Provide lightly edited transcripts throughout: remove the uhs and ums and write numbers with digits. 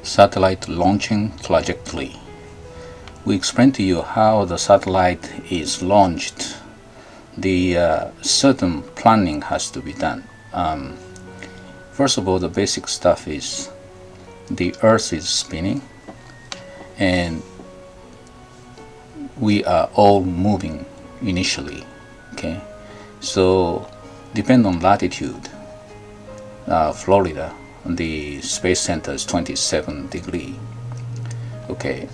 Satellite launching trajectory. We explain to you how the satellite is launched. The certain planning has to be done. First of all, the basic stuff is the Earth is spinning and we are all moving initially. Okay, so depend on latitude. Florida, the space center is 27 degrees. Okay,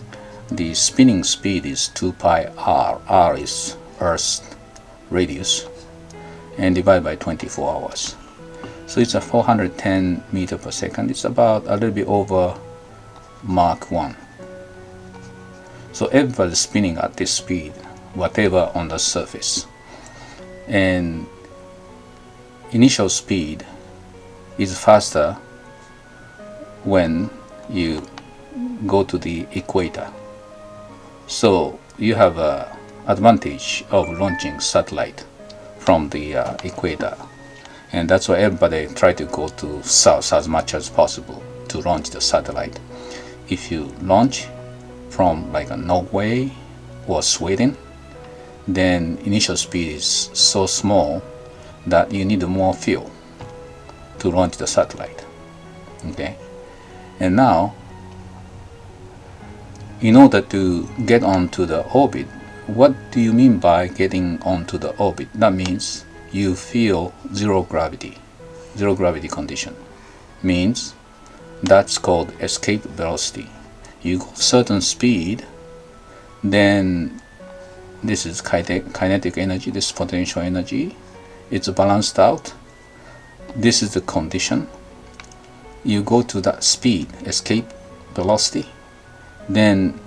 the spinning speed is 2 pi r. R is Earth's radius, and divided by 24 hours. So it's a 410 meter per second. It's about a little bit over Mach 1. So everybody's spinning at this speed, whatever on the surface. And initial speed is faster when you go to the equator. So you have an advantage of launching satellite from the equator, and that's why everybody try to go to south as much as possible to launch the satellite. If you launch from like a Norway or Sweden, then initial speed is so small that you need more fuel to launch the satellite. Okay, and now in order to get onto the orbit, what do you mean by getting onto the orbit? That means you feel zero gravity condition. Means that's called escape velocity. You go certain speed, then this is kinetic energy, this potential energy, it's balanced out. This is the condition. You go to that speed, escape velocity, then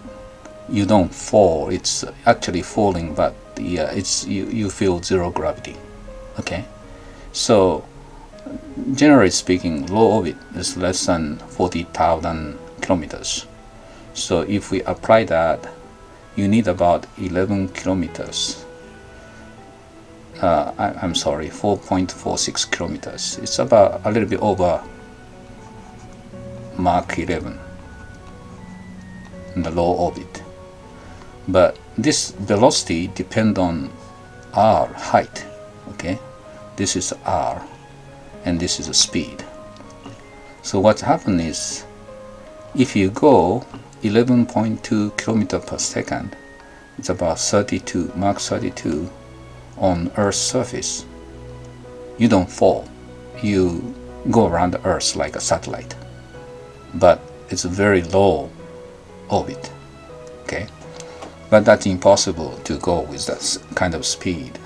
you don't fall. It's actually falling, but you feel zero gravity. Okay, so generally speaking, low orbit is less than 40,000 kilometers. So if we apply that, you need about 11 kilometers. I'm sorry, 4.46 kilometers. It's about a little bit over Mach 11 in the low orbit. But this velocity depends on r, height. Okay, this is r and this is a speed. So what happens is, if you go 11.2 kilometers per second, it's about 32 Mach 32 on Earth's surface, you don't fall. You go around the Earth like a satellite, but it's a very low orbit. Okay, but that's impossible to go with that kind of speed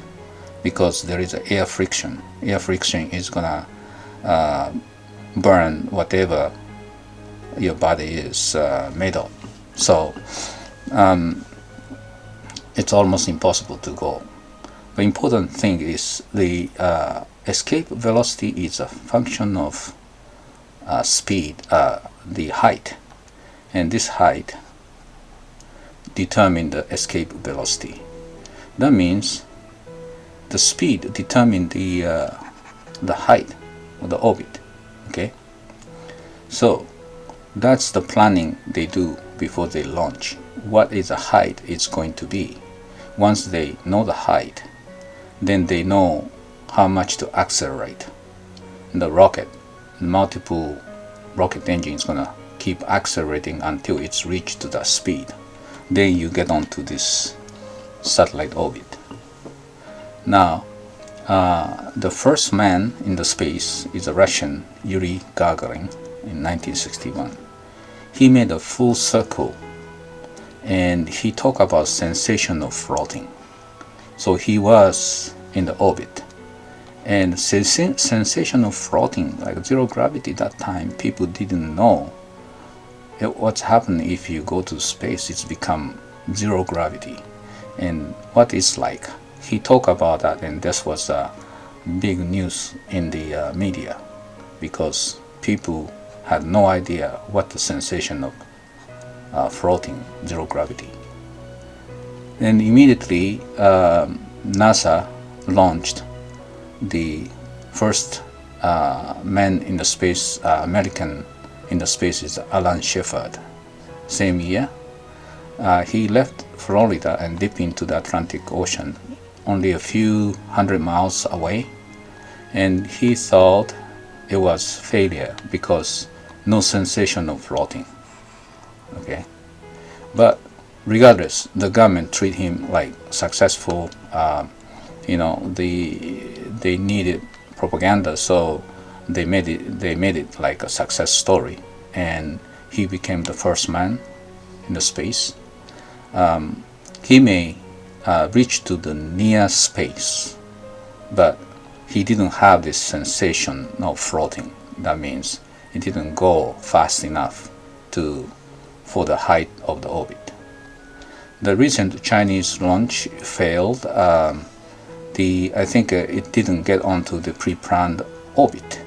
because there is air friction. Air friction is gonna burn whatever your body is made of. So it's almost impossible to go. The important thing is the escape velocity is a function of speed, the height, and this height determines the escape velocity. That means the speed determines the height of the orbit. Okay, so that's the planning they do before they launch. What is the height it's going to be? Once they know the height, then they know how much to accelerate. The rocket, multiple rocket engines gonna keep accelerating until it's reached to that speed. Then you get onto this satellite orbit. Now, the first man in the space is a Russian, Yuri Gagarin, in 1961. He made a full circle and he talked about sensation of floating. So he was in the orbit, and sensation of floating, like zero gravity, that time people didn't know what's happened. If you go to space, it's become zero gravity, and what it's like. He talked about that, and this was big news in the media because people had no idea what the sensation of floating zero gravity. And immediately NASA launched the first man in the space, American in the space is Alan Shepard. Same year, he left Florida and dipped into the Atlantic Ocean, only a few hundred miles away, and he thought it was failure because no sensation of floating. Okay, but regardless, the government treat him like successful. They needed propaganda, so they made it like a success story, and he became the first man in the space. He may reach to the near space, but he didn't have this sensation of floating. That means he didn't go fast enough for the height of the orbit. The recent Chinese launch failed. I think it didn't get onto the pre-planned orbit.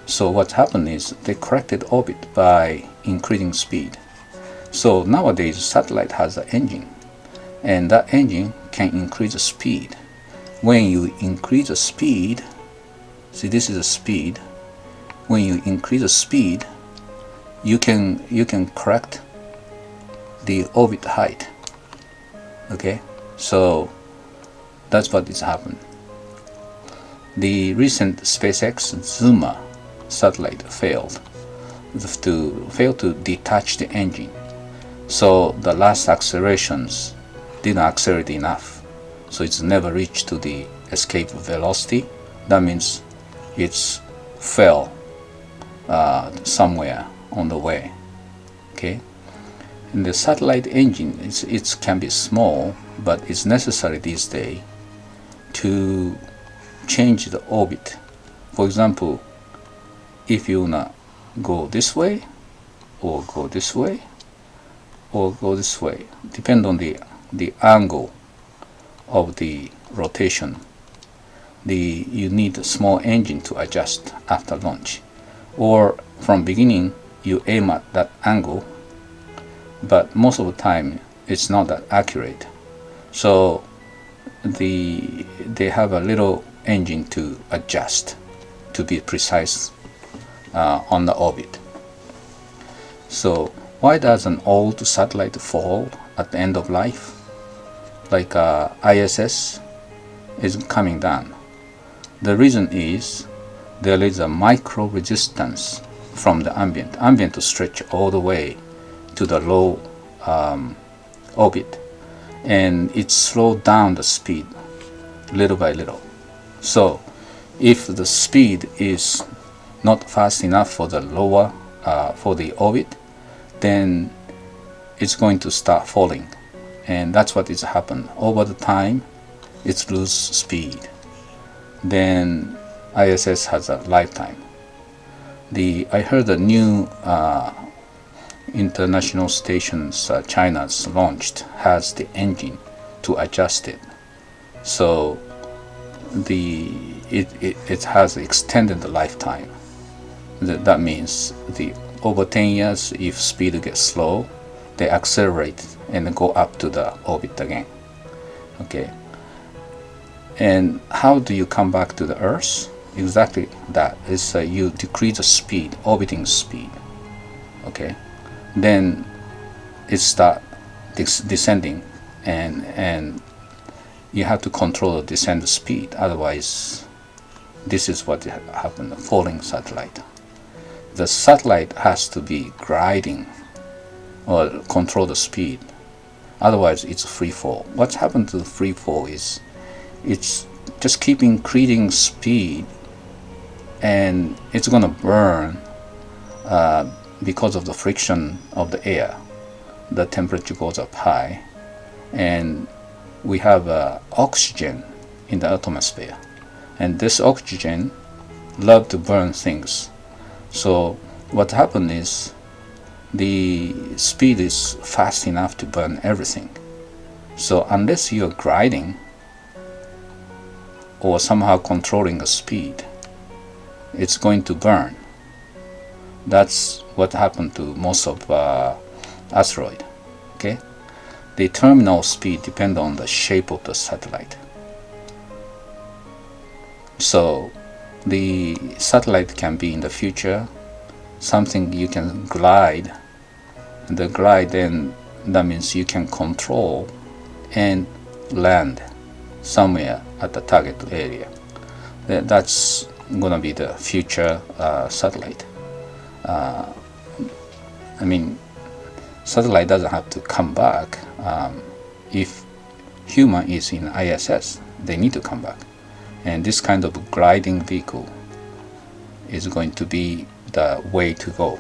So what happened is they corrected orbit by increasing speed. So nowadays satellite has an engine, and that engine can increase the speed. When you increase the speed, see, this is the speed. When you increase the speed, you can correct the orbit height. Okay, so that's what is happened. The recent SpaceX Zuma satellite failed to detach the engine, so the last accelerations didn't accelerate enough, so it's never reached to the escape velocity. That means it's fell somewhere on the way. Okay, and the satellite engine it can be small, but it's necessary these days to change the orbit. For example, if you wanna go this way, or go this way, or go this way, depend on the angle of the rotation, you need a small engine to adjust after launch, or from beginning you aim at that angle, but most of the time it's not that accurate. So they have a little engine to adjust to be precise on the orbit. So why does an old satellite fall at the end of life, like ISS is coming down? The reason is there is a micro resistance from the ambient to stretch all the way to the low orbit, and it slowed down the speed little by little. So if the speed is not fast enough for the lower for the orbit, then it's going to start falling, and that's what is happened over the time. It's lose speed, then ISS has a lifetime. I heard the new international stations China's launched has the engine to adjust it, so it has extended the lifetime. That means over 10 years, if speed gets slow, they accelerate and go up to the orbit again. Okay, and how do you come back to the Earth? Exactly that is you decrease the speed, orbiting speed. Okay, then it start descending, and you have to control the descent speed, otherwise this is what happened, falling satellite. The satellite has to be gliding or control the speed, otherwise it's free fall. What's happened to the free fall is it's just keep increasing speed, and it's gonna burn because of the friction of the air. The temperature goes up high, and we have oxygen in the atmosphere, and this oxygen love to burn things. So what happened is the speed is fast enough to burn everything. So unless you're gliding or somehow controlling the speed, it's going to burn. That's what happened to most of asteroid. Okay, the terminal speed depends on the shape of the satellite. So the satellite can be in the future something you can glide. The glide, then that means you can control and land somewhere at the target area. That's gonna be the future satellite. I mean, satellite doesn't have to come back. If human is in ISS, they need to come back, and this kind of gliding vehicle is going to be the way to go,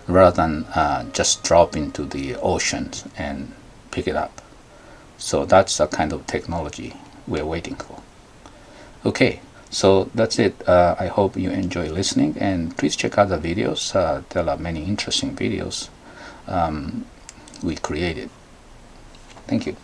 rather than just drop into the oceans and pick it up. So that's the kind of technology we're waiting for. Okay, so that's it. I hope you enjoy listening, and please check out the videos. There are many interesting videos we created. Thank you.